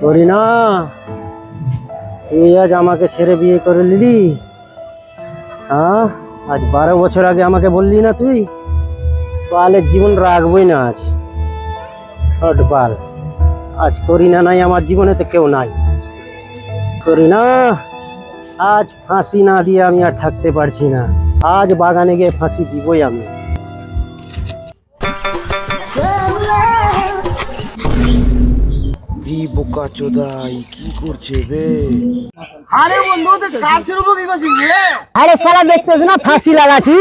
করিনা, তুই আজ আমাকে ছেড়ে বিয়ে করে নিলি? হ্যাঁ, আজ 12 বছর আগে আমাকে বললি না তুই বালের জীবন রাখবই না। আজ হট বাল, আজ করিনা নাই আমার জীবনে, তো কেউ নাই। করিনা, আজ ফাঁসি না দিয়ে আমি আর থাকতে পারছি না। আজ বাগানে গিয়ে ফাঁসি দিবই আমি। বোকা চোদাই কি করছে বে? আরে বন্ধু তুই কাছের উপর কি করছিস রে? আরে শালা দেখতেছ না ফাঁসি লাগাছি?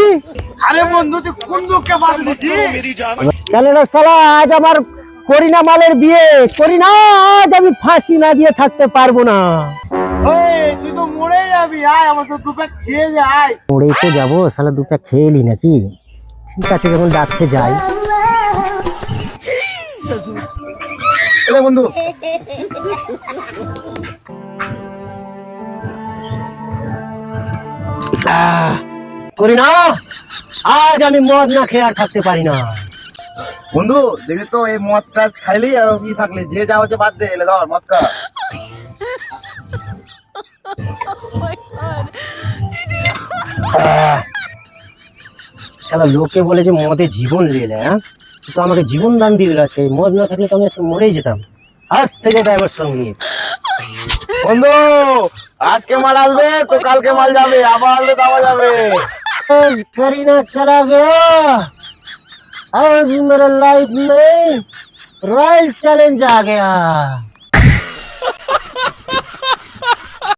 আরে বন্ধু তুই কোন দুঃখে বাদ দিছিস? কেন রে শালা, আজ আমার করিনা মালের বিয়ে। করিনা, আজ আমি ফাঁসি না দিয়ে থাকতে পারবো না। ওই তুই তো মরে যাবি, আয় আমার সাথে দু প্যাক খেয়ে যাই। মরেই তো যাবো, শালা দু প্যাক খেয়ে এলি নাকি? ঠিক আছে, যখন ডাকছে যাই। এলে বন্ধু করিনা, আজ আমি মদ না খেয়ে আর থাকতে পারি না। বন্ধু দেখি তো এই মদটা খাইলি আর কি থাকলি, যে যা হচ্ছে বাদ দে, এলে ধর মদ খা। শালা লোকে বলে যে মদে জীবন লেলে, হ্যাঁ তো আমাকে জীবন দান দিয়ে দিল। আজকে মদ না থাকলে তো আমি আজকে মরেই যেতাম। আজ থেকে ড্রাইভার সঙ্গে। বন্ধু আজকে মাল আসবে তো কালকে মাল যাবে, আবার আসবে তো আবার যাবে। आज करीना चला गया, आज मेरे लाइफ में रॉयल चैलेंज आ गया।